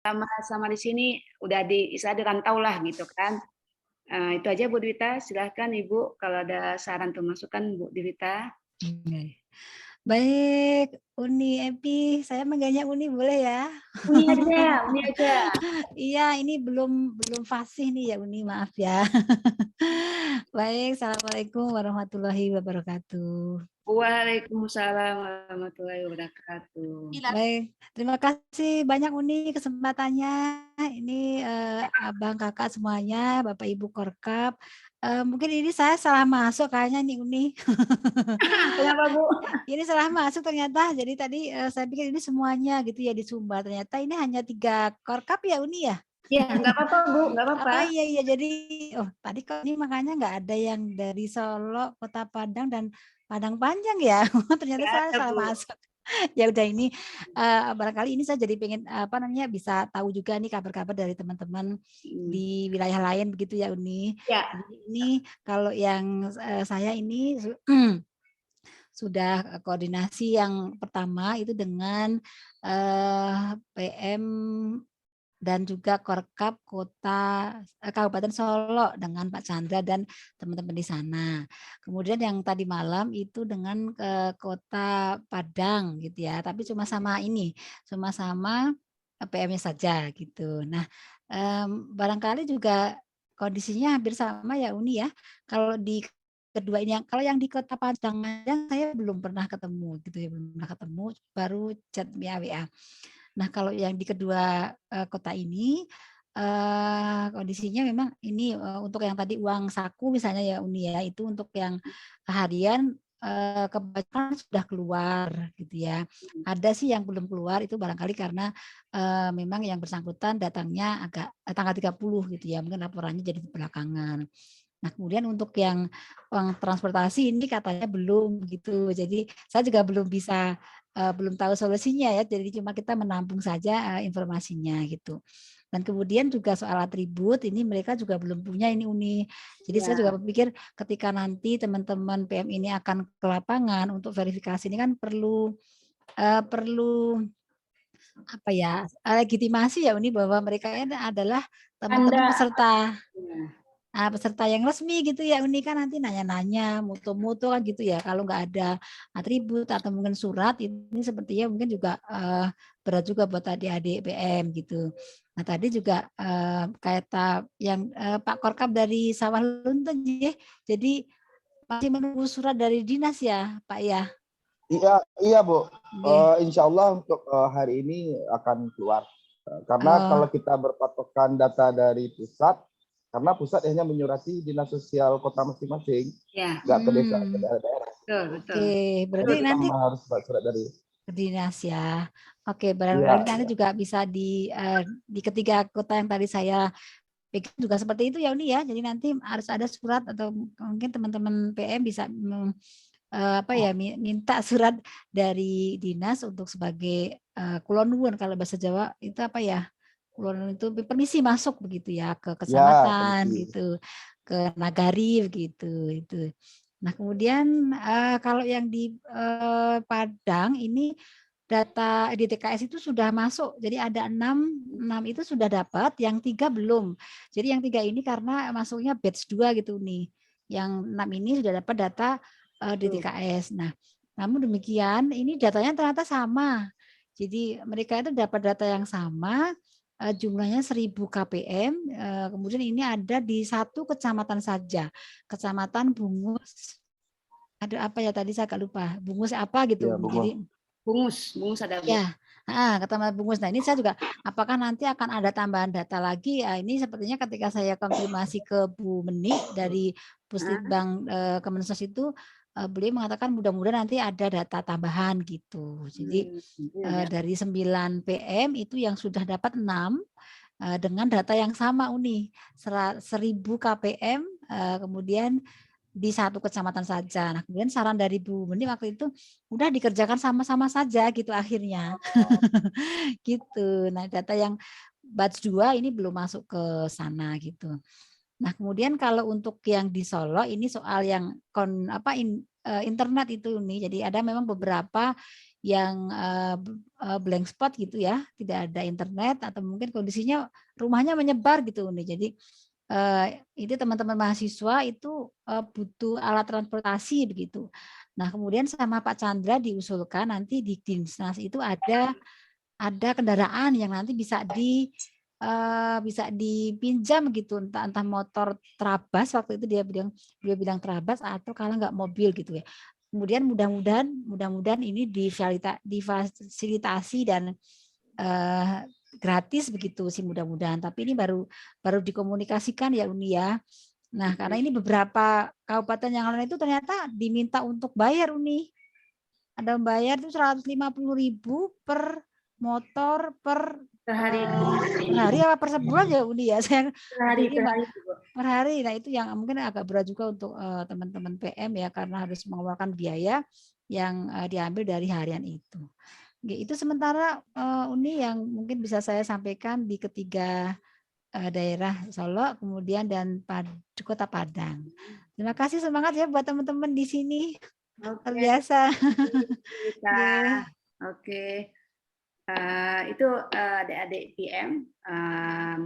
sama di sini udah istilahnya dirantau lah gitu kan. Itu aja Bu Dwita, silahkan Ibu kalau ada saran atau masukan Bu Dwita. Baik, Uni Epi, saya manggilnya Uni boleh ya? Uni aja, Uni aja. Iya, ini belum belum fasih nih ya Uni, maaf ya. Baik, Assalamualaikum warahmatullahi wabarakatuh. Waalaikumsalam warahmatullahi wabarakatuh. Baik, terima kasih banyak Uni kesempatannya. Ini Abang Kakak semuanya, Bapak Ibu Korkap. Mungkin ini saya salah masuk kayaknya nih Uni. Kenapa Bu? Ini salah masuk ternyata. Jadi tadi saya pikir ini semuanya gitu ya di Sumbar. Ternyata ini hanya 3 Korkap ya Uni ya? Ya, nggak apa-apa Bu, nggak apa-apa. Oh iya iya jadi tadi kok ini makanya nggak ada yang dari Solo, Kota Padang dan Padang Panjang ya. Ternyata Nggak saya ada salah Bu. masuk. Ya udah ini barangkali ini saya jadi pengen apa namanya bisa tahu juga nih kabar-kabar dari teman-teman Hmm. di wilayah lain begitu ya Uni. Ya, Jadi ini kalau yang saya ini sudah koordinasi yang pertama itu dengan PM dan juga Korkap Kabupaten Solo dengan Pak Chandra dan teman-teman di sana. Kemudian yang tadi malam itu dengan Kota Padang gitu ya, tapi cuma sama ini, cuma sama PM-nya saja gitu. Nah, barangkali juga kondisinya hampir sama ya Uni ya. Kalau di kedua ini kalau yang di Kota Padang saya belum pernah ketemu gitu ya, belum pernah ketemu, baru chat via WA. Nah, kalau yang di kedua, kota ini, kondisinya memang ini, untuk yang tadi uang saku misalnya ya, Uni, ya, itu untuk yang harian, kebanyakan sudah keluar gitu ya. Ada sih yang belum keluar itu barangkali karena, memang yang bersangkutan datangnya agak tanggal 30 gitu ya, mungkin laporannya jadi belakangan. Nah, kemudian untuk yang uang transportasi ini katanya belum gitu. Jadi saya juga belum bisa belum tahu solusinya ya. Jadi cuma kita menampung saja informasinya gitu. Dan kemudian juga soal atribut ini mereka juga belum punya ini Uni. Jadi saya ya. juga berpikir ketika nanti teman-teman PM ini akan ke lapangan untuk verifikasi ini kan perlu apa ya legitimasi ya Uni bahwa mereka ini adalah teman-teman Anda peserta. ya. Peserta yang resmi gitu ya Uni kan nanti nanya-nanya, mutu-mutu kan gitu ya. Kalau nggak ada atribut atau mungkin surat ini sepertinya mungkin juga berat juga buat adik-adik PM gitu. Nah tadi juga kata yang Pak Korkap dari Sawah Lunto jadi masih menunggu surat dari dinas ya Pak ya? Iya, iya Bu. Nggih. Insya Allah untuk hari ini akan keluar. Karena Oh, kalau kita berpatokan data dari pusat, karena pusat hanya menyurati dinas sosial kota masing-masing, Ya, nggak ke desa, ke hmm, daerah-daerah. betul, oke. betul. Berarti Betul, Kita nanti harus buat surat dari. dinas ya. Oke, Iya, barangkali nanti iya. juga bisa di ketiga kota yang tadi saya pikir juga seperti itu ya Uni ya. Jadi nanti harus ada surat atau mungkin teman-teman PM bisa apa ya minta surat dari dinas untuk sebagai kulon nuwun kalau bahasa Jawa itu apa ya? Kulon nuwun itu permisi masuk begitu ya ke Ya, kecamatan permisi. gitu, ke nagari begitu itu. Nah, kemudian kalau yang di Padang ini data di TKS itu sudah masuk. Jadi ada 6 itu sudah dapat, yang 3 belum. Jadi yang 3 ini karena masuknya batch 2 gitu nih. Yang 6 ini sudah dapat data di Betul. TKS. Nah, namun demikian ini datanya ternyata sama. Jadi mereka itu dapat data yang sama, jumlahnya 1000 KPM, kemudian ini ada di satu kecamatan saja, Kecamatan Bungus, ada apa ya tadi saya agak lupa, Bungus apa gitu. Ya, Jadi Bungo. Bungus ada Bu. ya, Kecamatan Bungus. Nah ini saya juga, apakah nanti akan ada tambahan data lagi? Ini sepertinya ketika saya konfirmasi ke Bu Meni dari Heeh. Puslitbang Kemensos itu, beliau mengatakan mudah-mudahan nanti ada data tambahan gitu. Jadi Ya. dari 9 PM itu yang sudah dapat 6 dengan data yang sama Uni, 1000 KPM, kemudian di satu kecamatan saja. Nah, kemudian saran dari Bu Meni waktu itu udah dikerjakan sama-sama saja gitu akhirnya. Gitu. Nah, data yang batch 2 ini belum masuk ke sana gitu. Nah, kemudian kalau untuk yang di Solo ini soal yang internet itu nih. Jadi ada memang beberapa blank spot gitu ya, tidak ada internet atau mungkin kondisinya rumahnya menyebar gitu Uni. Jadi itu teman-teman mahasiswa itu butuh alat transportasi begitu. Nah, kemudian sama Pak Chandra diusulkan nanti di Dinsnas itu ada kendaraan yang nanti bisa dipinjam gitu, entah motor Trabas, waktu itu dia bilang Trabas, atau kalau nggak mobil gitu ya. Kemudian mudah-mudahan ini difasilitasi dan gratis begitu sih mudah-mudahan. Tapi ini baru dikomunikasikan ya Uni ya. Nah, karena ini beberapa kabupaten yang lain itu ternyata diminta untuk bayar Uni. Ada bayar itu 150.000 per motor per hari apa per sebulan ya Uni ya. Saya hari per hari. Nah, itu yang mungkin agak berat juga untuk teman-teman PM ya, karena harus mengeluarkan biaya yang diambil dari harian itu. Itu sementara Uni yang mungkin bisa saya sampaikan di ketiga daerah Solo, kemudian dan Kota Padang. Terima kasih, semangat ya buat teman-teman di sini. Luar biasa. Oke. Itu adik-adik PM,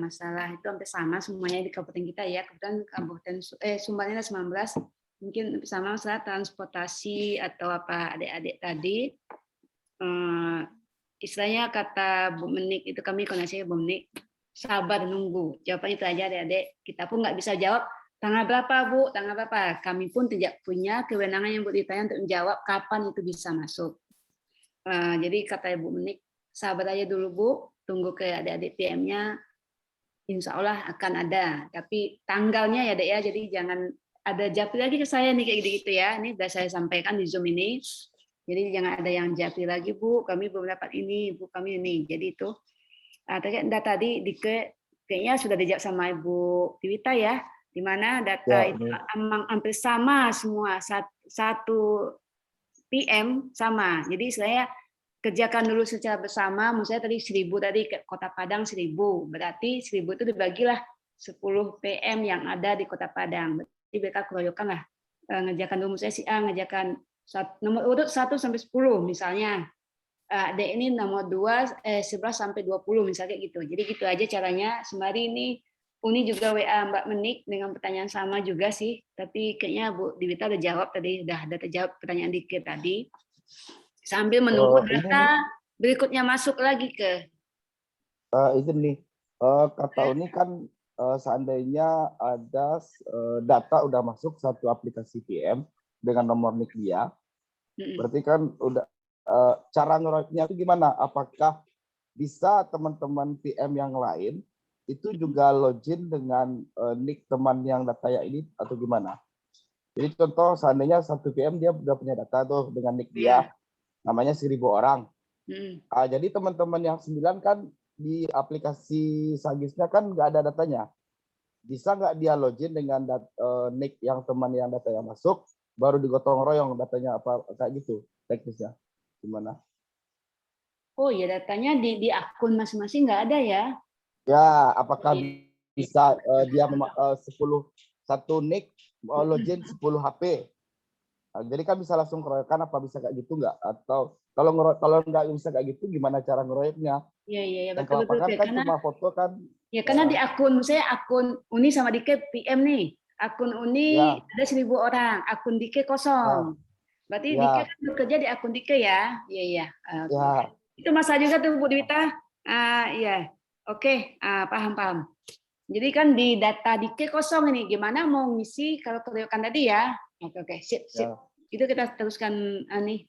masalah itu hampir sama semuanya di kabupaten kita ya. Kebetulan kabupaten Sumbarnya 19, mungkin sama masalah transportasi atau apa adik-adik tadi. Istilahnya kata Bu Menik itu, kami koneksi Bu Menik, sabar nunggu. Jawabannya itu aja adik-adik. Kita pun nggak bisa jawab tanggal berapa Bu, tanggal berapa. Kami pun tidak punya kewenangan yang Bu ditanya untuk menjawab kapan itu bisa masuk. Jadi kata Ibu Menik, sabar aja dulu Bu, tunggu ke adik-adik PM-nya, insya Allah akan ada. Tapi tanggalnya ya Dek ya, jadi jangan ada japri lagi ke saya nih kayak gitu-gitu ya. Ini sudah saya sampaikan di Zoom ini. Jadi jangan ada yang japri lagi Bu, kami belum dapat ini, Bu kami ini. Jadi itu tadi kayaknya sudah dijawab sama Ibu Tiwita ya, di mana data Ya, itu hampir sama semua, satu PM sama. Jadi saya kerjakan dulu secara bersama. Maksudnya tadi 1.000 tadi ke Kota Padang 1.000. Berarti 1.000 itu dibagilah 10 PM yang ada di Kota Padang. Berarti mereka keroyokan lah. Ngerjakan dulu saya si A ngerjakan nomor urut 1 sampai 10 misalnya. D ini nomor 2 11 sampai 20 misalnya gitu. Jadi gitu aja caranya. Sembari ini Uni juga WA Mbak Menik dengan pertanyaan sama juga sih, tapi kayaknya Bu Diwita udah jawab tadi, udah ada terjawab pertanyaan dikit tadi. Sambil menunggu data berikutnya masuk lagi ke. Izin nih, kata Uni kan seandainya ada data udah masuk satu aplikasi PM dengan nomor NIK dia, berarti kan udah cara ngeroyoknya itu gimana? Apakah bisa teman-teman PM yang lain itu juga login dengan nick teman yang datanya ini atau gimana? Jadi contoh seandainya satu PM dia udah punya data tuh dengan nick dia, namanya 1.000 orang. Jadi teman-teman yang 9 kan di aplikasi Sagisnya kan nggak ada datanya. Bisa nggak dia login dengan nick yang teman yang datanya masuk, baru digotong royong datanya apa kayak gitu teknisnya? Gimana? Oh ya, datanya di akun masing-masing nggak ada ya? Ya, apakah bisa dia satu nick login 10 HP? Jadi kan bisa langsung keroyokan, apa bisa kayak gitu nggak? Atau kalau nggak bisa kayak gitu, gimana cara ngeroyoknya? Iya, betul. Kan cuma foto kan? Ya karena di akun, saya akun Uni sama Dike PM nih. Akun Uni ada 1.000 orang, akun Dike kosong. Berarti Dike kan bekerja di akun Dike ya? Iya. Itu masalah juga tuh Bu Dwita. Iya. Oke, paham. Jadi kan di data Dike kosong ini, gimana mau ngisi kalau keroyokan tadi ya? Oke, sip. Itu kita teruskan nih.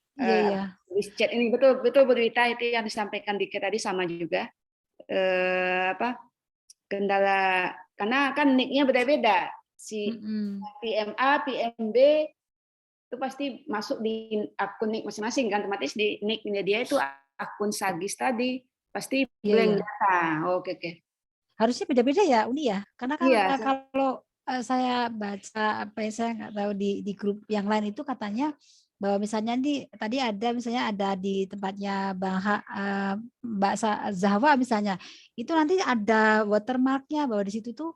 Di chat ini betul Bu Dwita, itu yang disampaikan Dike tadi sama juga. Kendala karena kan nick-nya beda-beda. Si PMA, PMB itu pasti masuk di akun nick masing-masing kan, otomatis di nick-nya dia itu akun Sagis tadi pasti blank data. Oke. Harusnya beda-beda ya Uni ya, karena kan kalau saya baca apa yang saya nggak tahu di grup yang lain itu katanya bahwa misalnya tadi ada di tempatnya Mbak Zahwa misalnya, itu nanti ada watermarknya bahwa di situ tuh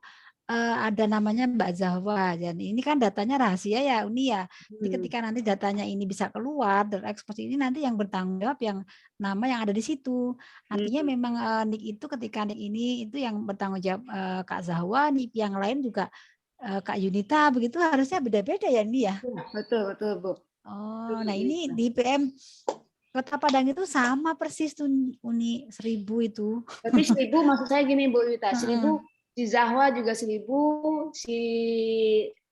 ada namanya Mbak Zahwa, dan ini kan datanya rahasia ya Uni ya. Jadi ketika nanti datanya ini bisa keluar dan ekspos ini, nanti yang bertanggung jawab yang nama yang ada di situ. Artinya memang nik itu ketika nik ini itu yang bertanggung jawab Kak Zahwa, nik yang lain juga Kak Yunita, begitu harusnya beda-beda ya Uni ya. Betul, betul Bu. Oh, nah ini di PM Kota Padang itu sama persis tuh Uni 1000 itu. Tapi 1000 maksud saya gini Bu Yunita, 1000 Heeh. si Zahwa juga 1000, si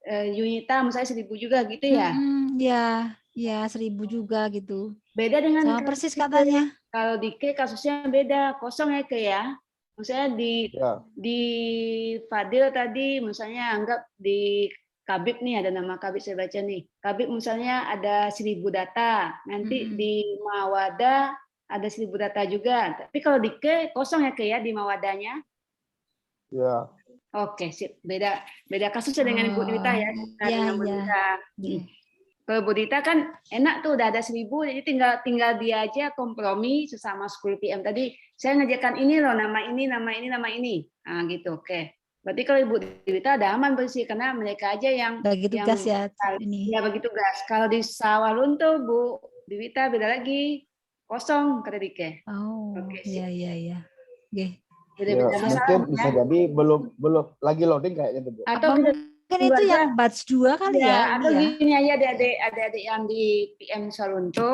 Yunita misalnya 1000 juga gitu ya. Ya, ya 1000 juga gitu. Beda dengan Sama persis katanya. kalau di K kasusnya beda, kosong ya Ke ya. Misalnya Ya, di Fadil tadi misalnya anggap di Kabib nih, ada nama Kabib saya baca nih. Kabib misalnya ada 1000 data, nanti di Mawada ada 1000 data juga. Tapi kalau di K kosong ya Ke ya di Mawadanya. ya. Oke, sip. Beda kasusnya dengan Ibu Dita ya. Kita Iya, dengan Bu iya. Dita. Iya. Kalau Bu Dita kan enak tuh udah ada 1000, jadi tinggal dia aja kompromi sesama 10 PM tadi. Saya ngajarkan ini loh, nama ini, nama ini, nama ini. Nah, gitu. Oke. Berarti kalau Ibu Dita ada aman bersih karena mereka aja yang Bagi tugas ya ini. ya bagi tugas. Kalau di Sawah Lunto Bu Dita beda lagi. Kosong kata Dike. Oh, Oke, iya, sip. iya, iya. Oke. Ya, Beda-beda masalah mungkin Bu, bisa ya. jadi belum lagi loading kayaknya tuh, Bu. Atau Apa bisa mungkin tunggu itu aja. yang batch 2 kali ya, Ya, Uni atau ya? gini aja adik-adik yang di PM Salunto,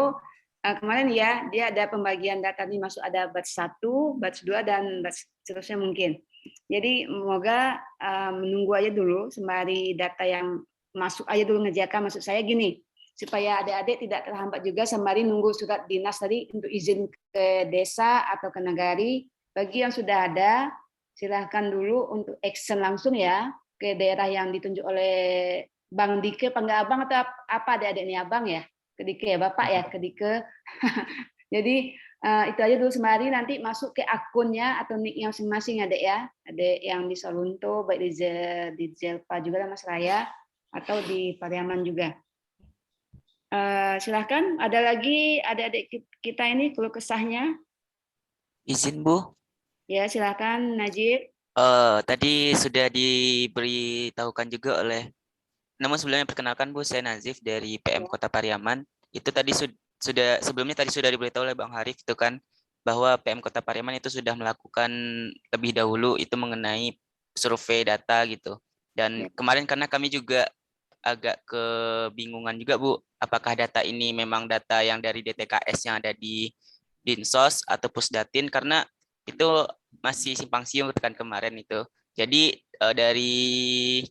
kemarin ya, dia ada pembagian data nih masuk ada batch 1, batch 2, dan batch seterusnya mungkin. Jadi semoga menunggu aja dulu sembari data yang masuk aja dulu ngerjakan. Maksud saya gini, supaya adik-adik tidak terhambat juga sembari nunggu surat dinas tadi untuk izin ke desa atau ke nagari. Bagi yang sudah ada, silahkan dulu untuk action langsung ya ke daerah yang ditunjuk oleh Bang Dike, panggil abang atau apa adik-adik ini abang ya? Ke Dike ya, Bapak ya, ke Dike. Jadi itu aja dulu sembari nanti masuk ke akunnya atau nick-nya masing-masing adik ya. Adik yang di Salunto, baik di Jelpa juga Mas Raya, atau di Pariaman juga. Silahkan, ada lagi adik-adik kita ini keluh kesahnya. Izin Bu, Ya, silahkan Najib. tadi sudah diberitahukan juga oleh, namun sebelumnya perkenalkan Bu, saya Nazif dari PM Kota Pariaman. Itu tadi sudah sebelumnya tadi sudah diberitahu oleh Bang Harif itu kan, bahwa PM Kota Pariaman itu sudah melakukan lebih dahulu itu mengenai survei data gitu. Dan kemarin karena kami juga agak kebingungan juga Bu, apakah data ini memang data yang dari DTKS yang ada di Dinsos atau Pusdatin, karena itu masih simpang siur kan kemarin itu. Jadi dari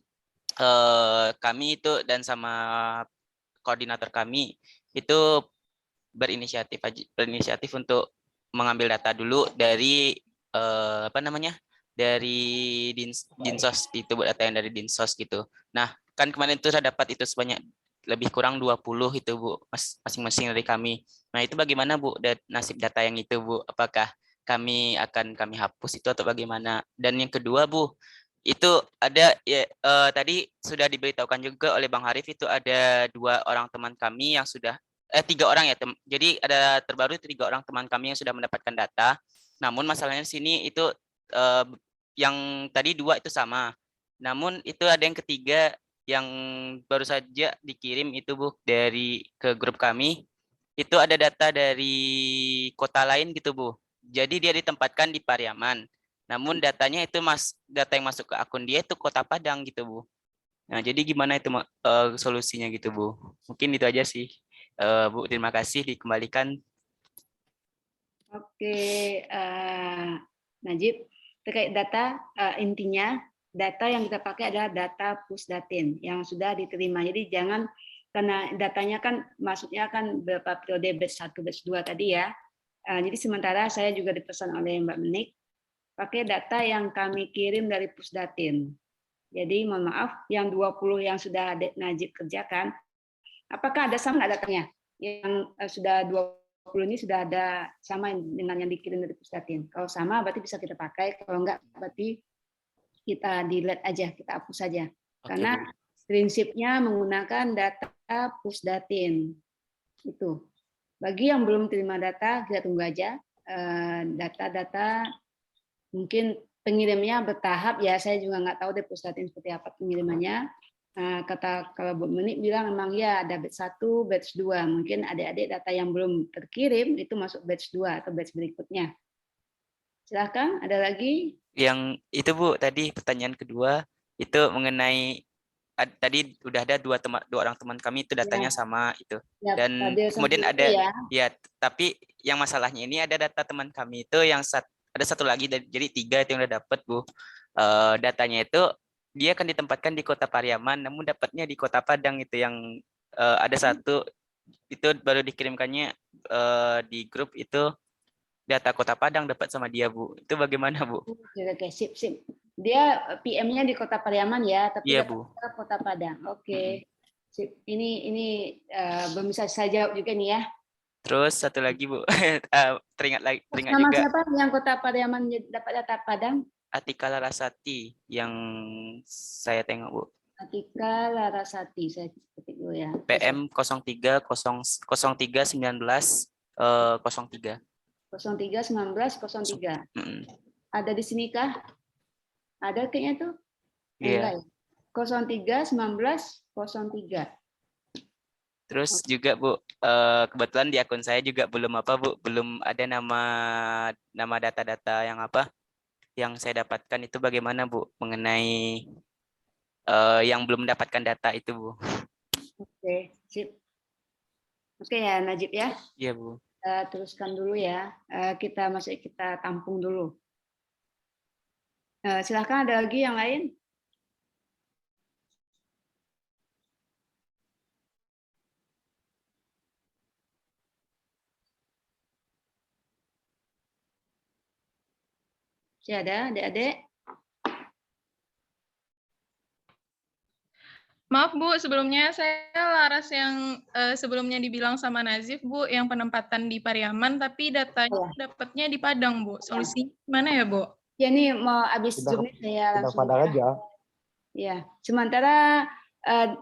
kami itu dan sama koordinator kami itu berinisiatif untuk mengambil data dulu dari apa namanya, dari Dinsos itu, data yang dari Dinsos gitu. Nah, kan kemarin itu saya dapat itu sebanyak lebih kurang 20 itu Bu, masing-masing dari kami. Nah, itu bagaimana Bu nasib data yang itu Bu? Apakah kami hapus itu atau bagaimana? Dan yang kedua Bu, itu ada ya, tadi sudah diberitahukan juga oleh Bang Harif, itu ada 2 orang teman kami yang sudah 3 orang ya, jadi ada terbaru 3 orang teman kami yang sudah mendapatkan data. Namun masalahnya di sini itu yang tadi 2 itu sama. Namun itu ada yang ketiga yang baru saja dikirim itu Bu dari ke grup kami. Itu ada data dari kota lain gitu Bu. Jadi dia ditempatkan di Pariaman. Namun datanya itu data yang masuk ke akun dia itu Kota Padang gitu Bu. Nah, jadi gimana itu solusinya gitu Bu? Mungkin itu aja sih. Bu, terima kasih, dikembalikan. Oke, Najib, terkait data, intinya data yang kita pakai adalah data Pusdatin yang sudah diterima. Jadi jangan, karena datanya kan maksudnya kan beberapa periode batch 1, batch 2 tadi ya. Jadi sementara saya juga dipesan oleh Mbak Menik, pakai data yang kami kirim dari Pusdatin. Jadi mohon maaf, yang 20 yang sudah Najib kerjakan, apakah ada sama datanya? Yang sudah 20 ini sudah ada sama dengan yang dikirim dari Pusdatin. Kalau sama berarti bisa kita pakai, kalau enggak berarti kita delete aja, kita hapus saja. Karena prinsipnya menggunakan data Pusdatin. Itu. Bagi yang belum terima data, kita tunggu aja. Data-data mungkin pengirimnya bertahap ya. Saya juga nggak tahu deh pusdatin seperti apa pengirimannya. Kata kalau Bu Menik bilang memang ya ada batch 1, batch 2. Mungkin adik-adik data yang belum terkirim itu masuk batch 2 atau batch berikutnya. Silakan, ada lagi? Yang itu Bu, tadi pertanyaan kedua itu mengenai tadi udah ada dua orang teman kami itu datanya sama itu. Ya, Dan Fadil kemudian sama ada Putri ya. ya, tapi yang masalahnya ini ada data teman kami itu yang ada satu lagi jadi 3 itu yang udah dapat Bu. Datanya itu dia akan ditempatkan di Kota Pariaman, namun dapatnya di Kota Padang itu yang ada satu itu baru dikirimkannya di grup itu data Kota Padang dapat sama dia Bu. Itu bagaimana Bu? Oke, sip. Dia PM-nya di Kota Pariaman ya, tapi Iya data Bu. Kota Padang. Oke. Sip. Ini belum bisa saya jawab juga nih ya. Terus satu lagi Bu, teringat Nama juga siapa yang Kota Pariaman dapat data Padang? Atika Larasati yang saya tengok Bu. Atika Larasati, saya ketik dulu ya. PM 03 03 19 03. 03 19 03. Ada di sini kah? Ada kayaknya tuh? Iya. Enggak ya. 03 19 03. Terus juga Bu, kebetulan di akun saya juga belum Bu, belum ada nama data-data yang yang saya dapatkan itu bagaimana Bu mengenai yang belum mendapatkan data itu Bu. Oke, sip. Oke ya Najib ya. Iya Bu. Teruskan dulu ya. Kita tampung dulu. Silahkan ada lagi yang lain. Masih ada adik-adik? Maaf Bu, sebelumnya saya laras yang sebelumnya dibilang sama Nazif Bu, yang penempatan di Pariaman, tapi datanya dapatnya di Padang Bu. Solusinya gimana ya Bu? Ya ini mau habis Zoom nih saya langsung. Padang aja. Ya, sementara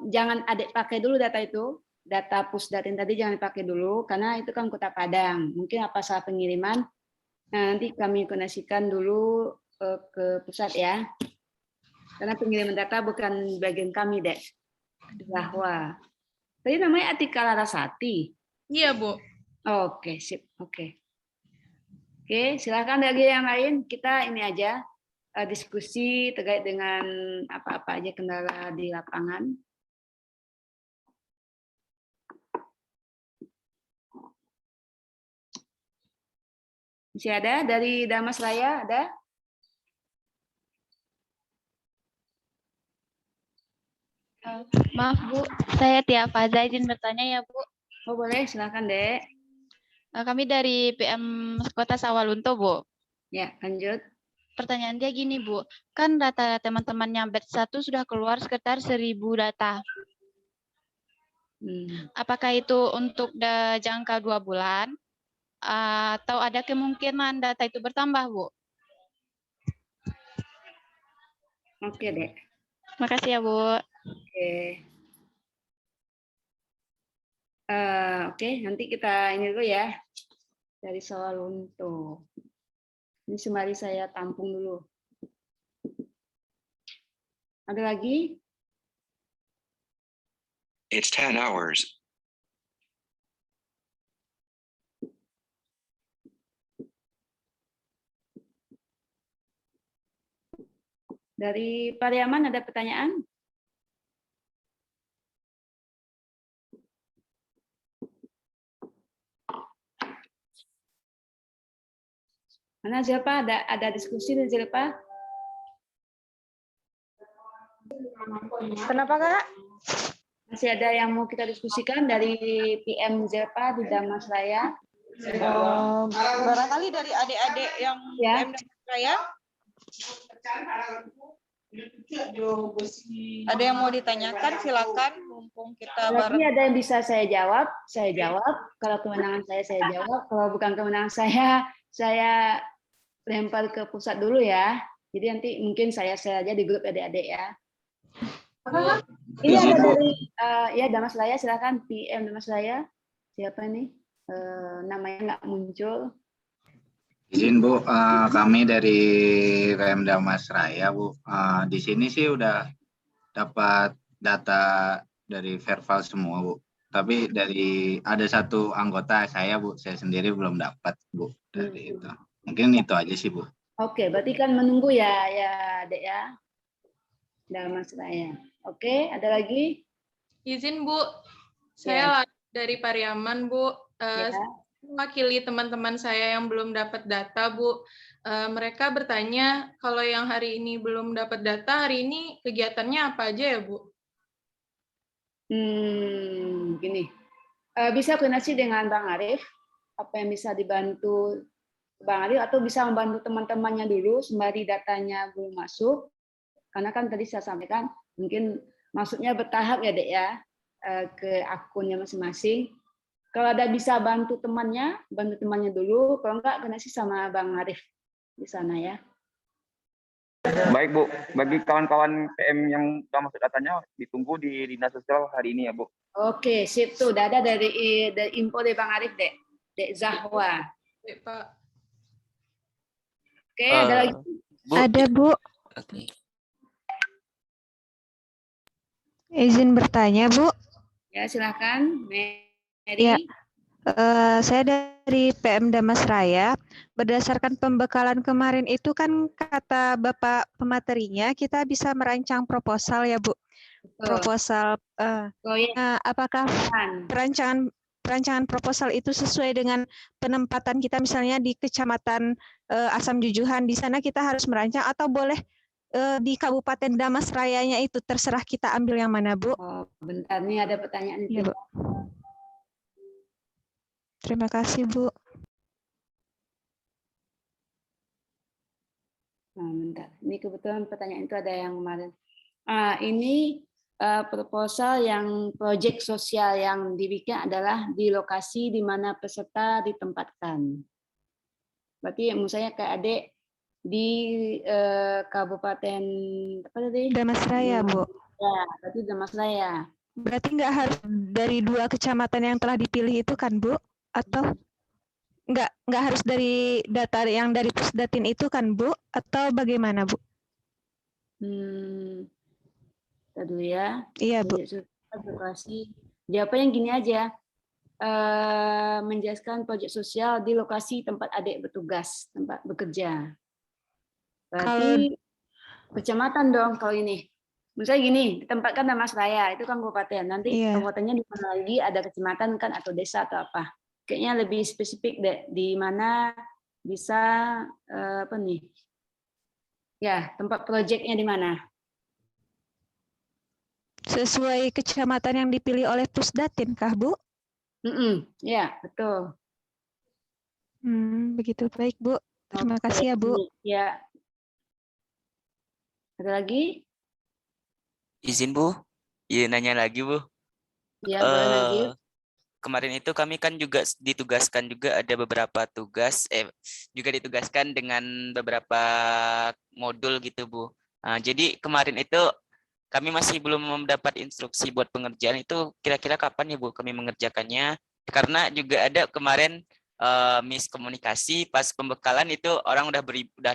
jangan adik pakai dulu data itu. Data pusdatin tadi jangan dipakai dulu, karena itu kan Kota Padang. Mungkin apa salah pengiriman, nanti kami koneksikan dulu ke pusat ya. Karena pengiriman data bukan bagian kami, Dek. Bahwa tadi namanya Atika Larasati. Iya Bu. Oke, sip. Oke, silakan lagi yang lain. Kita ini aja diskusi terkait dengan apa-apa aja kendala di lapangan. Masih ada dari Damas Raya, ada? Maaf Bu, saya Tia Faza izin bertanya ya Bu. Oh boleh, silakan Dek. Kami dari PM Kota Sawalunto Bu. Ya, lanjut. Pertanyaan dia gini Bu, kan data teman-teman yang batch 1 sudah keluar sekitar 1.000 data. Apakah itu untuk jangka 2 bulan? Atau ada kemungkinan data itu bertambah Bu? Oke Dek. Makasih ya Bu. Oke, nanti kita ini dulu ya dari Sawalunto. Ini sembari saya tampung dulu. Ada lagi? It's 10 hours. Dari Pariaman ada pertanyaan? Mana Zilpa? Ada diskusi di Zilpa? Kenapa Kak? Masih ada yang mau kita diskusikan dari PM Zilpa di Damas Raya? Barangkali dari adik-adik yang Ya. PM Damas Raya. Ada yang mau ditanyakan, silakan. Mumpung kita Lagi bareng. ada yang bisa saya jawab. Kalau kewenangan saya jawab. Kalau bukan kewenangan saya lempar ke pusat dulu ya. Jadi nanti mungkin saya share aja di grup adik-adik ya. Ini ada dari ya Damas Raya, silakan PM Damas Raya. Siapa nih? Namanya nggak muncul. Izin Bu, kami dari Pemda Masraya Bu. Di sini sih udah dapat data dari verbal semua Bu. Tapi ada satu anggota saya Bu, saya sendiri belum dapat Bu dari itu. Mungkin itu aja sih Bu. Oke, berarti kan menunggu ya, Dek ya. Dalam Masraya. Oke, ada lagi? Izin Bu, saya dari Pariaman Bu. Ya. Mewakili teman-teman saya yang belum dapat data, Bu. Mereka bertanya, kalau yang hari ini belum dapat data, hari ini kegiatannya apa aja ya, Bu? Gini. Bisa koordinasi dengan Bang Arif, apa yang bisa dibantu Bang Arif, atau bisa membantu teman-temannya dulu, sembari datanya belum masuk. Karena kan tadi saya sampaikan, mungkin maksudnya bertahap ya, Dek ya, ke akunnya masing-masing. Kalau ada bisa bantu temannya dulu. Kalau enggak, koneksi sama Bang Arif di sana ya. Baik Bu, bagi kawan-kawan PM yang sudah masuk datanya, ditunggu di Dinas Sosial hari ini ya Bu. Oke, sip tuh. Udah ada dari info dari Bang Arif, Dek Zahwa. Baik, Pak. Oke, ada lagi? Bu. Ada Bu. Oke. Izin bertanya Bu. Ya, silakan. Mary. Ya, saya dari Pemda Masraya. Berdasarkan pembekalan kemarin itu kan kata Bapak pematerinya kita bisa merancang proposal ya Bu. Proposal. Apakah perancangan proposal itu sesuai dengan penempatan kita misalnya di Kecamatan Asam Jujuhan, di sana kita harus merancang atau boleh di Kabupaten Damasrayanya itu terserah kita ambil yang mana Bu? Oh, bentar nih ada pertanyaan itu. Ya, Bu. Terima kasih Bu. Nah, bentar. Ini kebetulan pertanyaan itu ada yang kemarin. Ini proposal yang proyek sosial yang dibikin adalah di lokasi di mana peserta ditempatkan. Berarti menurut saya kayak Adik di Kabupaten apa tadi? Damasraya, Bu. Ya, berarti Damasraya. Berarti nggak harus dari 2 kecamatan yang telah dipilih itu kan, Bu? Atau nggak harus dari data yang dari Pusdatin itu kan, Bu? Atau bagaimana, Bu? Kita dulu ya. Iya, Bu. Jawabannya gini aja. Menjelaskan proyek sosial di lokasi tempat Adik bertugas, tempat bekerja. Berarti kecamatan dong kalau ini. Misalnya gini, ditempatkan Damasraya, itu kan kabupaten. Nanti kabupatennya di mana lagi, ada kecamatan kan atau desa atau apa. Kayaknya lebih spesifik deh, di mana bisa apa nih? Ya, tempat proyeknya di mana? Sesuai kecamatan yang dipilih oleh Pusdatin kah, Bu? Ya, betul. Begitu, baik Bu. Terima kasih ya Bu. Ya. Ada lagi? Izin Bu, nanya lagi Bu. Ya, boleh lagi. Kemarin itu kami kan juga ditugaskan juga ada beberapa tugas, juga ditugaskan dengan beberapa modul gitu Bu. Jadi kemarin itu kami masih belum mendapat instruksi buat pengerjaan itu kira-kira kapan ya Bu kami mengerjakannya? Karena juga ada kemarin miskomunikasi pas pembekalan itu orang udah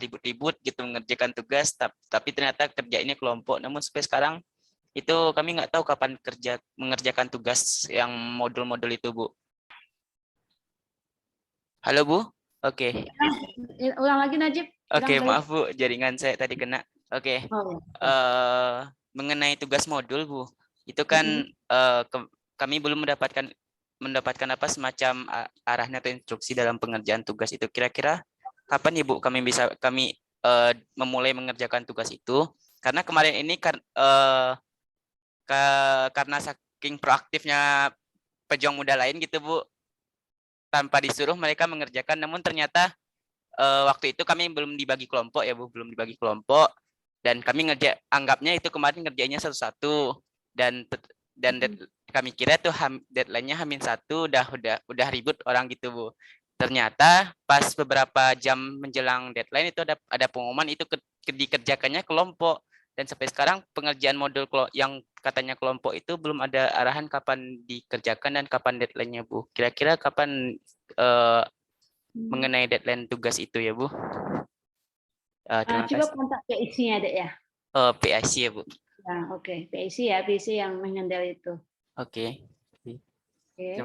ribut-ribut gitu mengerjakan tugas, tapi ternyata kerjainnya kelompok. Namun sampai sekarang itu kami nggak tahu kapan mengerjakan tugas yang modul-modul itu Bu. Halo Bu? Oke. Ulang lagi Najib. Oke, maaf Bu, jaringan saya tadi kena. Oke. Mengenai tugas modul Bu, itu kan kami belum mendapatkan apa semacam arahnya atau instruksi dalam pengerjaan tugas itu. Kira-kira kapan ya Bu kami memulai mengerjakan tugas itu? Karena kemarin ini karena saking proaktifnya pejuang muda lain gitu Bu, tanpa disuruh mereka mengerjakan, namun ternyata waktu itu kami belum dibagi kelompok ya Bu, belum dibagi kelompok, dan kami anggapnya itu kemarin ngerjainnya satu-satu, dan kami kira tuh deadline-nya H-1 udah ribut orang gitu Bu. Ternyata pas beberapa jam menjelang deadline itu ada pengumuman itu dikerjakannya kelompok. Dan sampai sekarang pengerjaan modul yang katanya kelompok itu belum ada arahan kapan dikerjakan dan kapan deadline-nya Bu. Kira-kira kapan mengenai deadline tugas itu ya Bu. Terima Coba kasih. kontak PIC-nya Dek ya. PIC ya Bu. Nah, oke. PIC ya, PIC yang mengendal itu. Oke. Oke.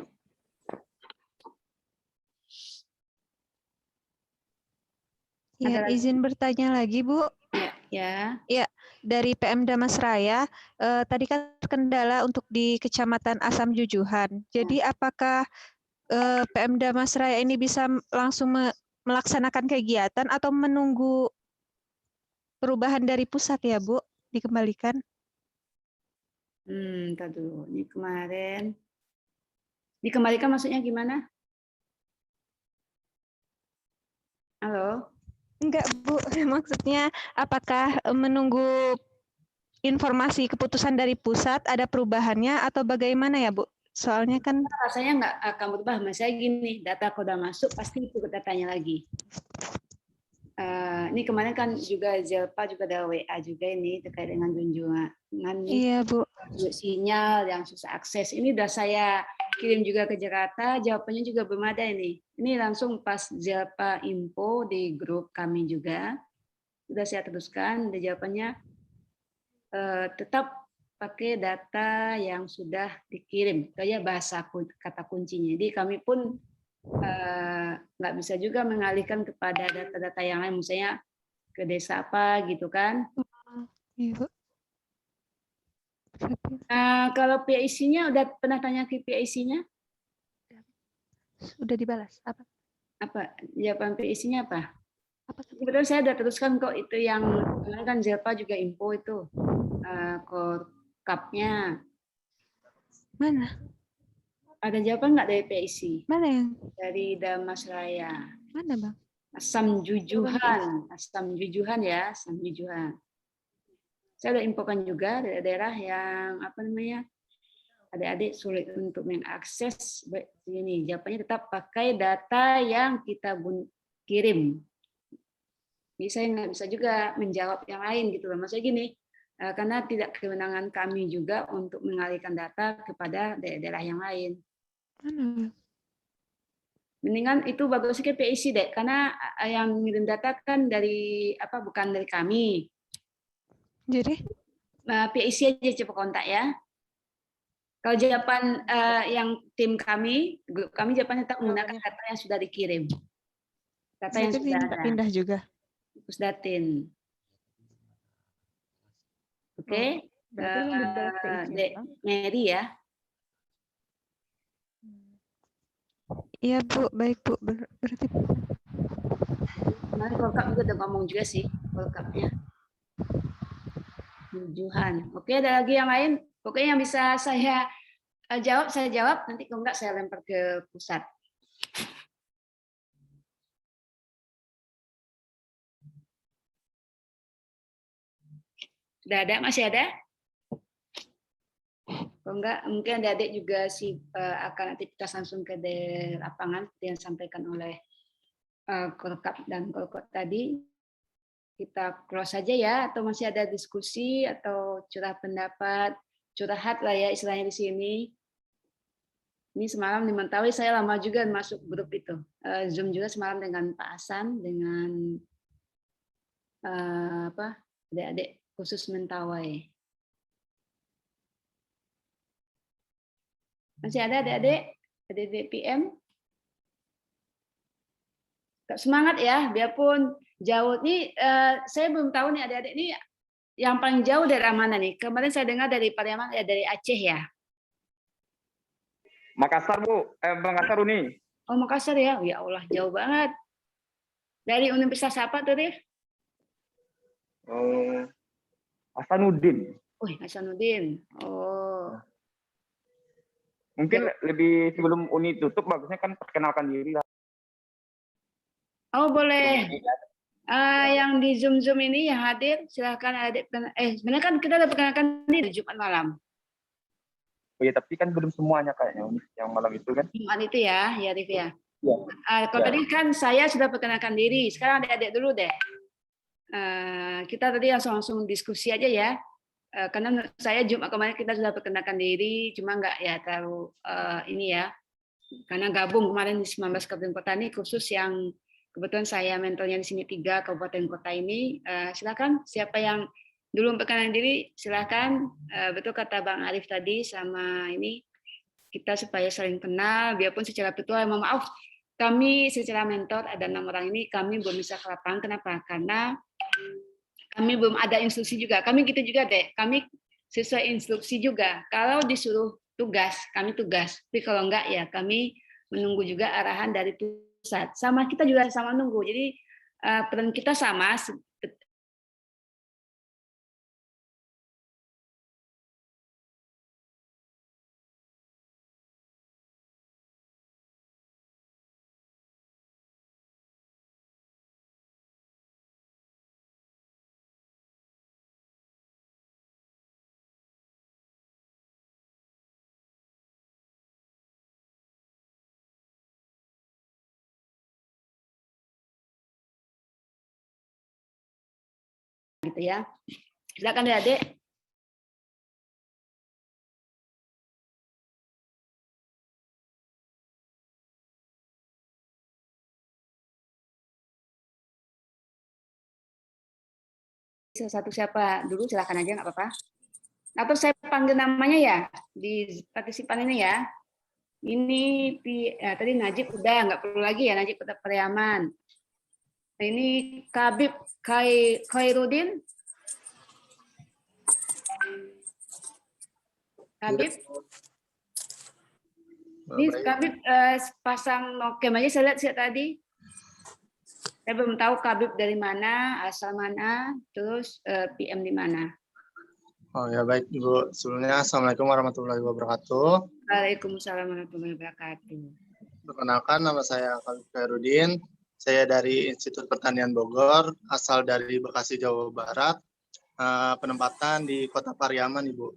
Ya, Ada lagi? izin bertanya lagi, Bu. Ya. Ya, dari Pemda Masraya, tadi kan terkendala untuk di Kecamatan Asam Jujuhan. Jadi apakah Pemda Masraya ini bisa langsung melaksanakan kegiatan atau menunggu perubahan dari pusat ya, Bu? Dikembalikan? Ntar dulu. Ini kemarin. Dikembalikan maksudnya gimana? Halo? Enggak, Bu. Maksudnya apakah menunggu informasi keputusan dari pusat ada perubahannya atau bagaimana ya, Bu? Soalnya kan Rasanya nggak akan berubah. Misalnya gini, data kalau udah masuk pasti itu datanya lagi. Ini kemarin kan juga Zelpa juga ada WA juga ini terkait dengan junjungan iya, Bu. sinyal yang susah akses. Ini udah saya kirim juga ke Jakarta, jawabannya juga belum ada ini. Ini langsung pas Zelpa info di grup kami juga. Sudah saya teruskan, ada jawabannya tetap pakai data yang sudah dikirim. Itu aja bahasa kata kuncinya. Jadi kami pun nggak bisa juga mengalihkan kepada data-data yang lain, misalnya ke desa apa gitu kan. Iya, Bu. Kalau PIC-nya udah pernah tanya ke PIC-nya? Sudah dibalas. Apa? Apa jawaban PIC-nya apa? Kebetulan saya udah teruskan kok itu yang kemarin kan Zelpa juga info itu korkapnya. Mana? Ada jawaban nggak dari PIC? Mana yang? Dari Damasraya. Mana, Bang? Asam Jujuhan ya, Asam Jujuhan. Saya udah infokan juga daerah-daerah yang apa namanya, adik-adik sulit untuk mengakses ini. Jawabannya tetap pakai data yang kita kirim. Jadi saya nggak bisa juga menjawab yang lain gitu loh. Maksudnya gini, karena tidak kewenangan kami juga untuk mengalihkan data kepada daerah-daerah yang lain. Mendingan itu bagusnya ke PIC deh, karena yang ngirim data kan dari apa, bukan dari kami. Jadi PIC aja coba kontak ya. Kalau jawaban yang tim kami, grup kami jawabannya tetap menggunakan data yang sudah dikirim. Data yang sudah ada. Pindah juga. Pusdatin. Oke. Mary ya. Iya, Bu. Baik, Bu. Berarti Kemarin Kolkap juga udah ngomong juga sih, Kolkapnya. Tujuhan. Oke, ada lagi yang lain? Pokoknya yang bisa saya jawab, saya jawab. Nanti kalau enggak, saya lempar ke pusat. Sudah ada? Masih ada? Kalau enggak, mungkin adik-adik juga akan aktivitas langsung ke lapangan seperti yang disampaikan oleh Kolkap dan Kolkot tadi. Kita close saja ya, atau masih ada diskusi atau curah pendapat, curhat lah ya istilahnya di sini. Ini semalam di Mentawai saya lama juga masuk grup itu. Zoom juga semalam dengan Pak Hasan, dengan adik-adik khusus Mentawai. Masih ada adik-adik? Adik-adik PM? Semangat ya, biarpun jauh. Nih saya belum tahu nih adik-adik ini yang paling jauh dari mana nih? Kemarin saya dengar dari Pariaman, ya dari Aceh ya. Makassar, Bu. Makassar Uni. Oh, Makassar ya. Ya Allah, jauh banget. Dari Universitas apa tuh, Rif? Hasanuddin. Oh, Hasanuddin. Oh. Mungkin lebih sebelum Uni tutup, bagusnya kan perkenalkan diri lah. Oh, boleh. Yang di Zoom ini yang hadir, silahkan adik. Sebenarnya kan kita udah perkenalkan diri Jumat malam. Oh ya, tapi kan belum semuanya kayaknya yang malam itu kan. Jumat itu ya, ya Rif ya. Ya. Kalau tadi kan saya sudah perkenalkan diri, sekarang adik-adik dulu deh. Kita tadi langsung diskusi aja ya. Karena saya Jumat kemarin kita sudah perkenalkan diri, cuma nggak ya terlalu ini ya. karena gabung kemarin di 19 kabupaten kota ini, khusus yang kebetulan saya mentornya di sini 3 kabupaten kota ini. Silakan siapa yang dulu memperkenalkan diri, silakan. Betul kata Bang Arif tadi, sama ini kita supaya saling kenal, biarpun secara virtual. Mohon maaf, kami secara mentor ada 6 orang ini kami belum bisa ke lapangan. Kenapa? Karena kami belum ada instruksi juga. Kami gitu juga deh. Kami sesuai instruksi juga. Kalau disuruh tugas, kami tugas. Tapi kalau enggak ya kami menunggu juga arahan dari pusat. Sama kita juga sama nunggu. Jadi peran kita sama. Gitu ya. Silakan Adik. Satu siapa dulu, silakan aja, nggak apa-apa. Atau saya panggil namanya ya di partisipan ini ya. Ini tadi Najib udah, nggak perlu lagi ya, Najib Kota Pariaman. Ini Kabib Khairuddin. Kabib. Ini Kabib pasang nokem aja, saya lihat tadi. Saya belum tahu Kabib dari mana, asal mana, terus PM di mana. Oh ya, baik Ibu. Sebelumnya Assalamualaikum warahmatullahi wabarakatuh. Waalaikumsalam warahmatullahi wabarakatuh. Perkenalkan, nama saya Kabib Khairuddin. Saya dari Institut Pertanian Bogor, asal dari Bekasi, Jawa Barat. Penempatan di Kota Pariaman, Ibu.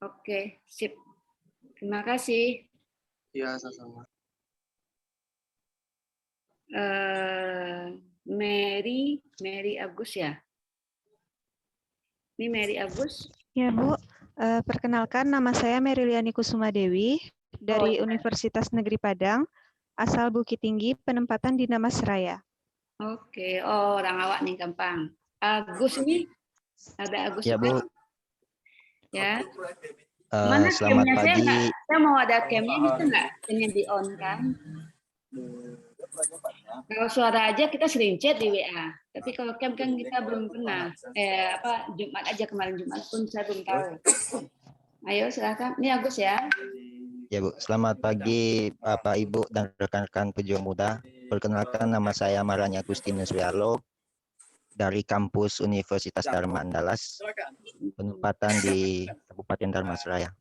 Oke, sip. Terima kasih. Iya, sama-sama. Mary Agus ya. Ini Mary Agus. Ya Bu, perkenalkan nama saya Meriliani Kusuma Dewi dari Universitas Negeri Padang, asal Bukit Tinggi, penempatan di Damasraya. Oke, orang awak nih gampang. Agus ini ada Agus ya Bu. Ya. Mana Selamat pagi. Saya mau ada camnya bisa nggak? Camnya di on kan? Kalau suara aja kita sering chat di WA, tapi kalau cam kan kita belum pernah. Jumat aja, kemarin Jumat pun saya belum tahu. Ayo silakan. Ini Agus ya. Ya Bu, selamat pagi Bapak Ibu dan rekan-rekan pejuang muda. Perkenalkan, nama saya Marani Agustinus Wiarlo dari kampus Universitas Dharma Andalas, penempatan di Kabupaten Dharmasraya.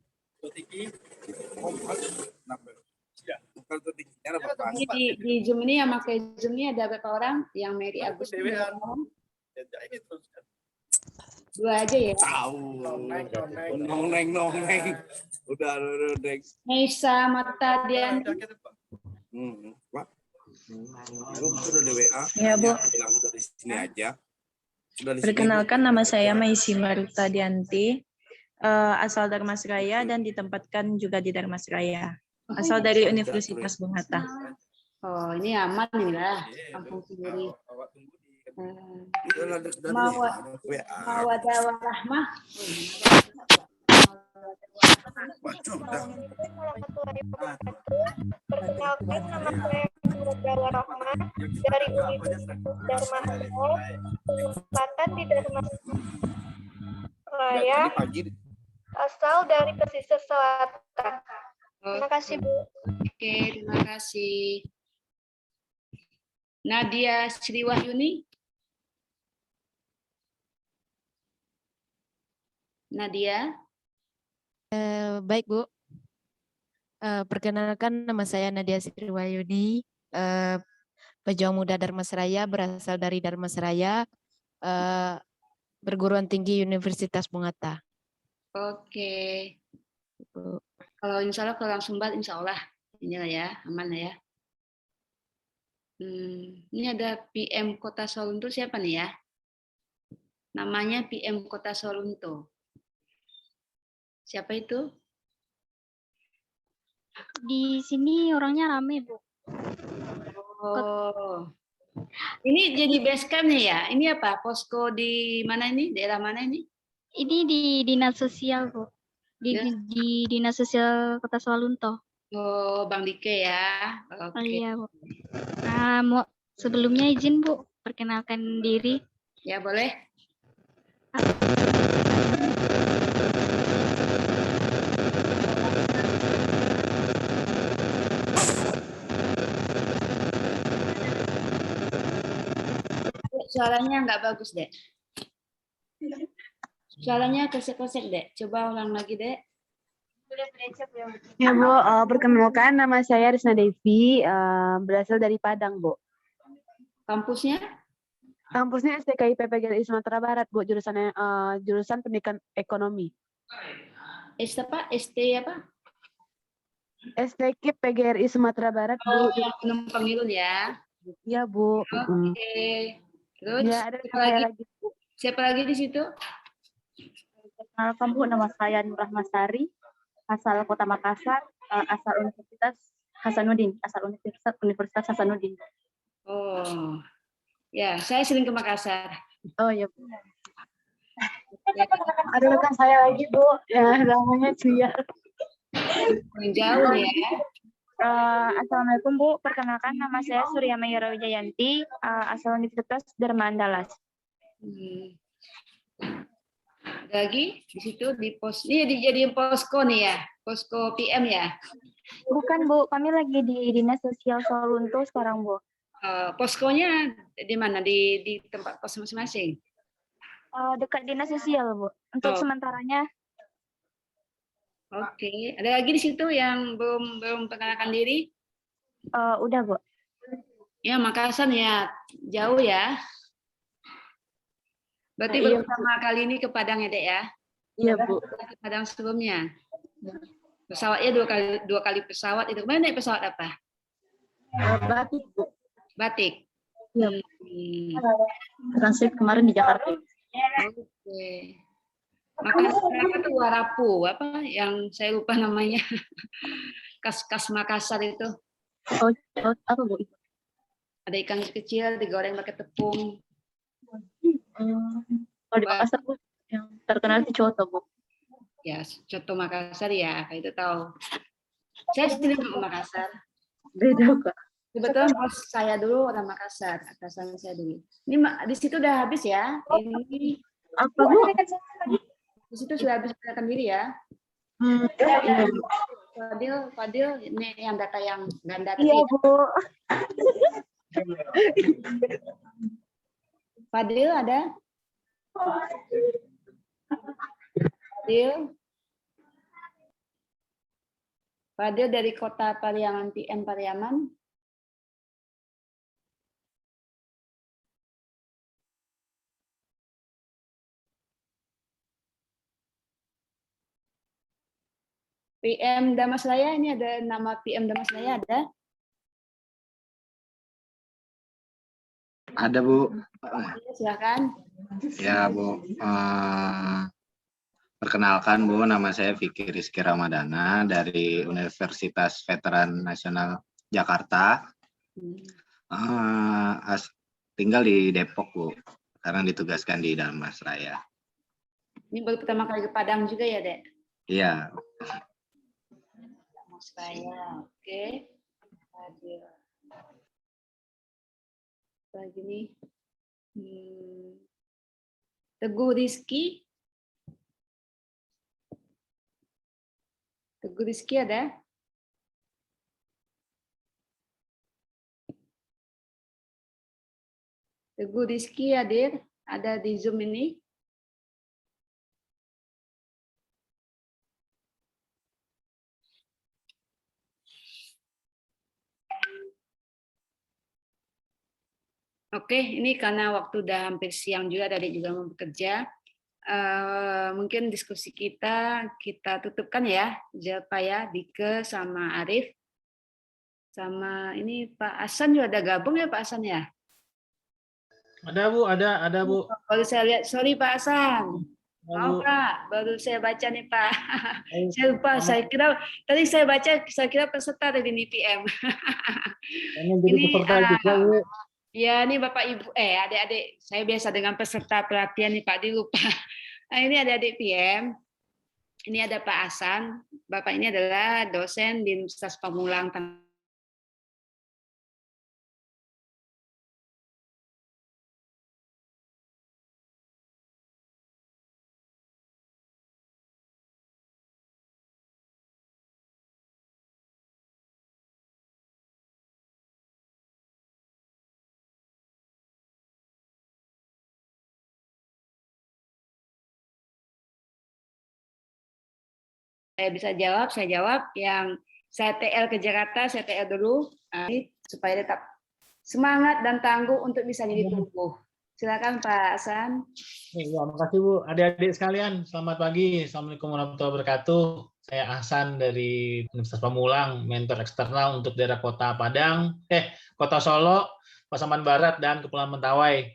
Di Zoom ini yang pakai Zoom ini ada berapa orang? Yang Mary Agus ini dua aja ya. Nong. Udah. Naisa Mata Dian. Udah di WA. Ya Bu. Bilang udah di sini aja. Perkenalkan, nama saya Maisi Maruta Dianti, asal Dharmasraya dan ditempatkan juga di Dharmasraya. Asal dari Universitas Bung Hatta. Oh, ini aman nih lah, kampung sendiri. Mawadah warahmah. Perkenalkan, nama saya Mawadah warahmah dari Universitas Dharma penempatan di Dharmasraya, asal dari pesisir selatan. Terima kasih Bu. Oke, terima kasih. Nadia Sriwahyuni. Nadia. Baik Bu. Perkenalkan, nama saya Nadia Sriwahyuni, pejuang muda Dharmasraya, berasal dari Dharmasraya, perguruan tinggi Universitas Bung Hatta. Oke. Kalau insya Allah, kalau langsung Sumbar, insya Allah inilah ya, aman lah ya. Ini ada PM Kota Solunto, siapa nih ya? Namanya PM Kota Solunto. Siapa itu? Di sini orangnya rame, Bu. Oh. Ini jadi base camp-nya ya? Ini apa? Posko di mana ini? Daerah mana ini? Ini di Dinas Sosial, Bu. Di Dinas Sosial Kota Sawalunto. Oh, Bang Dike ya. Oh Oke. iya, Bu. Mau sebelumnya izin, Bu, perkenalkan diri. Ya, boleh. Suaranya nggak bagus, Dek. Suaranya kesek-kesek, Dek. Coba ulang lagi, Dek. Ya, Bu, perkenalkan nama saya Risna Devi, berasal dari Padang, Bu. Kampusnya? Kampusnya STKI PPGRI Sumatera Barat, Bu, jurusan pendidikan ekonomi. apa? ST apa? STKI PGRI Sumatera Barat, Bu. Penumpang Nurul ya. Iya, Bu. Oke. Terus Ya, ada siapa lagi? Siapa lagi di situ? Perkenalkan, Bu, nama saya Nur Rahmasari, asal Kota Makassar, asal Universitas Hasanuddin, Universitas Hasanuddin. Oh, ya, saya sering ke Makassar. Oh ya, Bu. Ada rekan saya lagi, Bu, ya namanya Cuya. Jauh ya. Assalamualaikum, Bu. Perkenalkan nama saya Surya Mayura Wijayanti, asal Universitas Dharma Andalas. Lagi di situ di pos ini dijadiin posko nih ya, posko PM ya. Bukan, Bu, kami lagi di Dinas Sosial Sawalunto sekarang, Bu. Poskonya di mana? Di tempat pos masing-masing? Dekat Dinas Sosial, Bu. Untuk sementaranya. Oke, ada lagi di situ yang belum perkenalkan diri? Udah, Bu. Ya, Makassar ya, jauh ya. Berarti Iya, baru pertama kali ini ke Padang ya, Dek ya? Iya, Bu. Ke Padang sebelumnya. Pesawatnya dua kali pesawat itu. Kemana naik pesawat apa? Batik, Bu. Batik. Iya. Transit kemarin di Jakarta. Oke. Makassar apa tuh Warapu? Apa yang saya lupa namanya? Kas Makassar itu. Oh, apa, Bu? Ada ikan kecil digoreng pakai tepung. Kalau di Makassar, Bu, yang terkenal di Coto, Bu. Ya, Coto Makassar ya, itu tahu. Saya sendiri ke Makassar. Beda, Kak. Kebetulan bos saya dulu orang Makassar, atasan saya dulu. Ini di situ udah habis ya. Ini apa, Bu? Di situ sudah habis perkenalkan diri ya. Fadil, ini yang data yang ganda. Iya, Bu. Fadil ada? Fadil dari Kota Pariaman, PM Pariaman. PM Damasraya, ini ada nama PM Damasraya ada? Ada, Bu. Silakan. Ya, Bu. Perkenalkan, Bu, nama saya Fikri Rizky Ramadana dari Universitas Veteran Nasional Jakarta. Tinggal di Depok, Bu. Sekarang ditugaskan di Damasraya. Ini baru pertama kali ke Padang juga ya, Dek? Iya. Damasraya, oke. Fadil. Lagi nih. Teguh Rizky. Teguh Rizky ada? Teguh Rizky hadir? Ada di Zoom ini? Oke, ini karena waktu udah hampir siang juga, Adik juga mau bekerja. Mungkin diskusi kita tutupkan ya, Zelpa ya, Dike sama Arif. Sama ini Pak Hasan juga ada gabung ya Pak Hasan ya? Ada, Bu, ada Bu. Kalau saya lihat, sorry Pak Hasan. Mau Pak, baru saya baca nih Pak. Saya lupa, saya kira tadi saya baca, saya kira peserta dari PM. Jadi peserta juga, Bu. Ya, ini Bapak Ibu, adik-adik, saya biasa dengan peserta pelatihan nih Pak, dilupa. Nah, ini adik-adik PM. Ini ada Pak Hasan. Bapak ini adalah dosen di Universitas Pamulang. Saya bisa jawab, saya jawab. Yang saya TL ke Jakarta, saya TL dulu. Ini supaya tetap semangat dan tangguh untuk bisa jadi tumbuh. Silakan Pak Hasan. Ya, makasih Bu. Adik-adik sekalian, selamat pagi. Assalamualaikum warahmatullahi wabarakatuh. Saya Hasan dari Universitas Pamulang, mentor eksternal untuk daerah Kota Padang, Kota Solo, Pasaman Barat, dan Kepulauan Mentawai.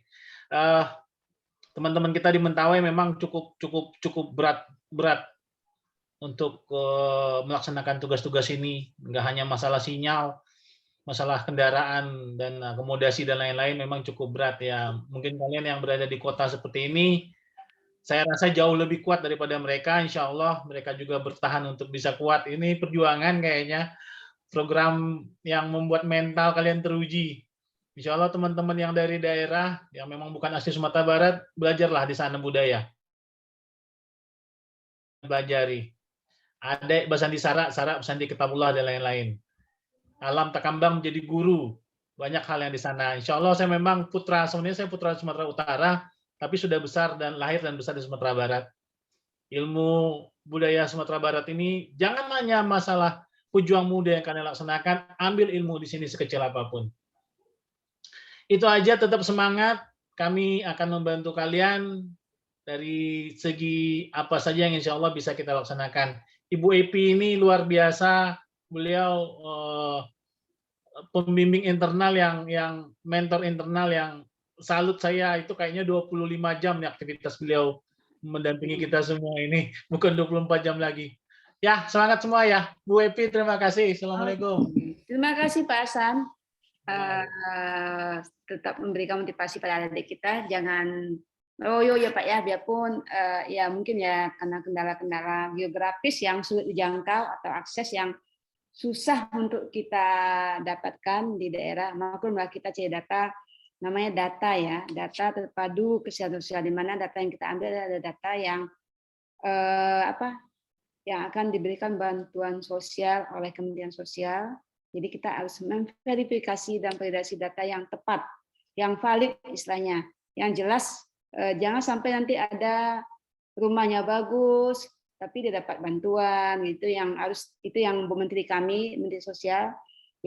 Teman-teman kita di Mentawai memang cukup berat untuk melaksanakan tugas-tugas ini. Nggak hanya masalah sinyal, masalah kendaraan dan akomodasi dan lain-lain memang cukup berat ya. Mungkin kalian yang berada di kota seperti ini, saya rasa jauh lebih kuat daripada mereka. Insya Allah mereka juga bertahan untuk bisa kuat. Ini perjuangan kayaknya, program yang membuat mental kalian teruji. Insya Allah teman-teman yang dari daerah, yang memang bukan asli Sumatera Barat, belajarlah di sana budaya. Belajari. Ada Basandi Sara Basandi Kitabullah dan lain-lain. Alam Takambang menjadi guru. Banyak hal yang di sana. Insya Allah saya memang sebenarnya saya putra Sumatera Utara, tapi sudah besar dan lahir dan besar di Sumatera Barat. Ilmu budaya Sumatera Barat ini jangan hanya masalah pejuang muda yang kalian laksanakan, ambil ilmu di sini sekecil apapun. Itu aja, tetap semangat. Kami akan membantu kalian dari segi apa saja yang insya Allah bisa kita laksanakan. Ibu Epi ini luar biasa, beliau pembimbing internal yang mentor internal yang salut saya, itu kayaknya 25 jam nih aktivitas beliau mendampingi kita semua ini, bukan 24 jam lagi. Ya, semangat semua ya. Bu Epi, terima kasih. Assalamualaikum. Terima kasih Pak Hasan. Tetap memberikan motivasi pada adik kita, jangan royo ya Pak ya, biarpun ya mungkin ya karena kendala-kendala geografis yang sulit dijangkau atau akses yang susah untuk kita dapatkan di daerah, maklumlah kita cari data, namanya data ya, data terpadu kesehatan sosial, di mana data yang kita ambil ada data yang yang akan diberikan bantuan sosial oleh Kementerian Sosial. Jadi kita harus memverifikasi dan validasi data yang tepat, yang valid istilahnya, yang jelas. Jangan sampai nanti ada rumahnya bagus, tapi dia dapat bantuan, itu yang Bu Menteri kami, Menteri Sosial,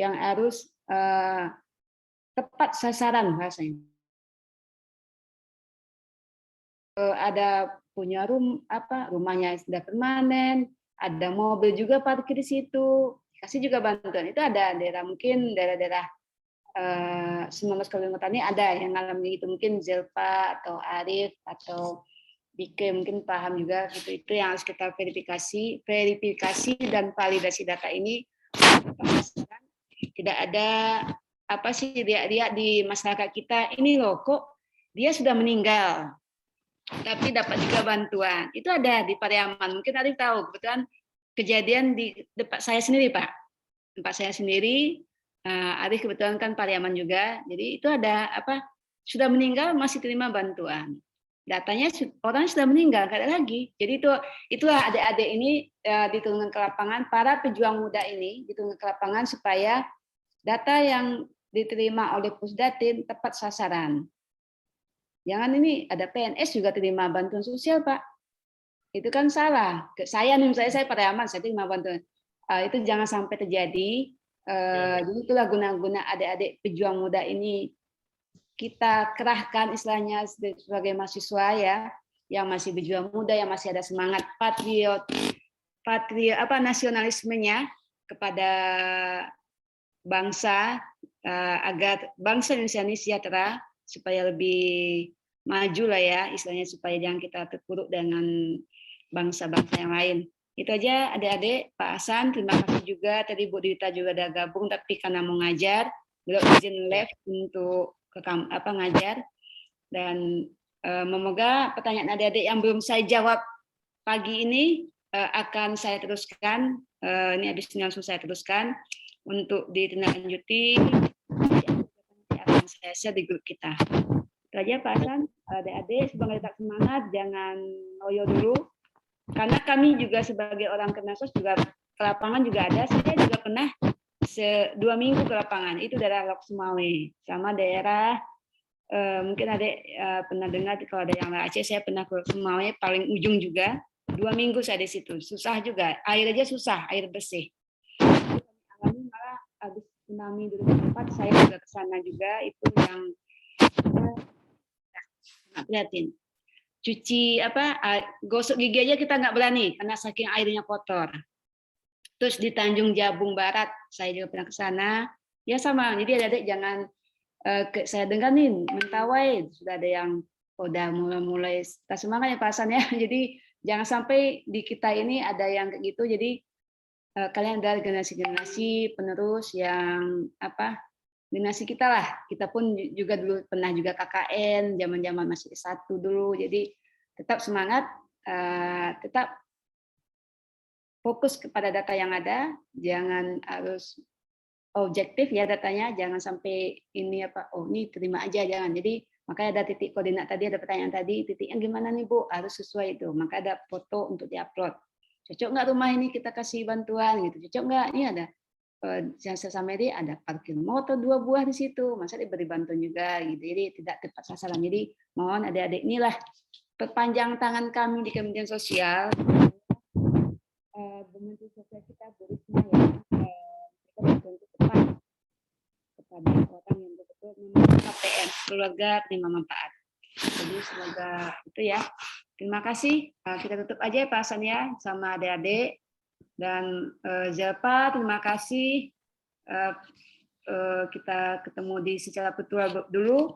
yang harus tepat sasaran bahasanya. Ada punya rumahnya sudah permanen, ada mobil juga parkir di situ, kasih juga bantuan. Itu ada daerah, mungkin daerah-daerah 19 kabupaten ini ada yang ngalami itu, mungkin Zelpa atau Arif atau Bike mungkin paham juga gitu. Itu yang harus kita verifikasi dan validasi data ini. Tidak ada riak-riak di masyarakat kita, ini loh kok dia sudah meninggal tapi dapat juga bantuan. Itu ada di Pariaman, mungkin Arif tahu, kebetulan kejadian di tempat saya sendiri Pak, tempat saya sendiri. Arif kebetulan kan Pariaman juga, jadi itu ada sudah meninggal masih terima bantuan. Datanya orang sudah meninggal, nggak ada lagi. Jadi itulah adik-adik ini diturunkan ke lapangan, para pejuang muda ini diturunkan ke lapangan supaya data yang diterima oleh Pusdatin tepat sasaran. Jangan ini ada PNS juga terima bantuan sosial Pak, itu kan salah. Saya nih, saya Pariaman, saya terima bantuan. Itu jangan sampai terjadi. Jadi itulah guna-guna adik-adik pejuang muda ini kita kerahkan istilahnya sebagai mahasiswa ya, yang masih berjuang muda, yang masih ada semangat nasionalismenya kepada bangsa, agar bangsa Indonesia ini sejahtera, supaya lebih maju lah ya, istilahnya supaya jangan kita terpuruk dengan bangsa-bangsa yang lain. Itu aja adik-adik. Pak Hasan, terima kasih juga. Tadi Bu Dita juga udah gabung, tapi karena mau ngajar, beliau izin live untuk ngajar. Dan semoga pertanyaan adik-adik yang belum saya jawab pagi ini akan saya teruskan. Ini habis ini langsung saya teruskan untuk ditindaklanjuti. Akan saya share di grup kita. Itu aja Pak Hasan. Adik-adik sebagai tetap semangat, jangan loyo dulu. Karena kami juga sebagai orang Kemensos juga ke lapangan juga ada. Saya juga pernah 2 minggu ke lapangan. Itu daerah Lok Sumawe sama daerah mungkin adik pernah dengar kalau ada yang Aceh. Saya pernah ke Sumawe paling ujung juga. 2 minggu saya di situ. Susah juga. Air aja susah, air bersih. Alami malah habis tsunami 2004 saya juga ke sana juga. Itu yang lihatin. Cuci gosok gigi aja kita nggak berani karena saking airnya kotor. Terus di Tanjung Jabung Barat saya juga pernah ke sana, ya sama. Jadi adik-adik jangan saya dengar nih Mentawai sudah ada yang udah mulai semangat ya Pak Hasan ya. Jadi jangan sampai di kita ini ada yang kayak gitu. Jadi kalian ada generasi penerus yang generasi kita lah, kita pun juga dulu pernah juga KKN, zaman-zaman masih S1 dulu, jadi tetap semangat, tetap fokus kepada data yang ada, jangan harus objektif ya datanya, jangan sampai ini ini terima aja, jangan. Jadi makanya ada titik koordinat tadi, ada pertanyaan tadi, titiknya gimana nih Bu, harus sesuai itu, maka ada foto untuk diupload. Cocok nggak rumah ini kita kasih bantuan gitu, cocok nggak? Ini ada yang saya sampaikan ada parkir motor 2 buah di situ, masa diberi bantuan juga gitu. Jadi tidak tepat sasaran. Jadi mohon adik-adik inilah perpanjang tangan kami di Kementerian Sosial. Kementerian Sosial kita berisma ya, kita bantuan tepat kepada orang yang betul-betul memiliki KPM, keluarga penerima manfaat. Jadi semoga itu ya. Terima kasih. Kita tutup aja ya Pak Hasan ya, sama adik-adik. Dan Zalpa, terima kasih. Kita ketemu di secara virtual dulu.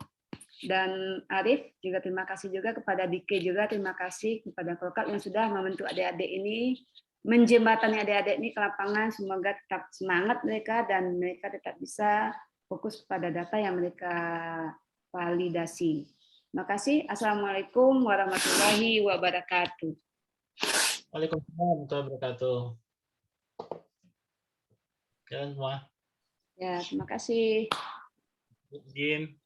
Dan Arif juga terima kasih juga kepada Dike juga, terima kasih kepada Kolkap yang sudah membentuk adik-adik ini, menjembatani adik-adik ini ke lapangan. Semoga tetap semangat mereka dan mereka tetap bisa fokus pada data yang mereka validasi. Terima kasih. Assalamualaikum warahmatullahi wabarakatuh. Waalaikumsalam warahmatullahi wabarakatuh. Jalan semua. Ya, terima kasih. Izin.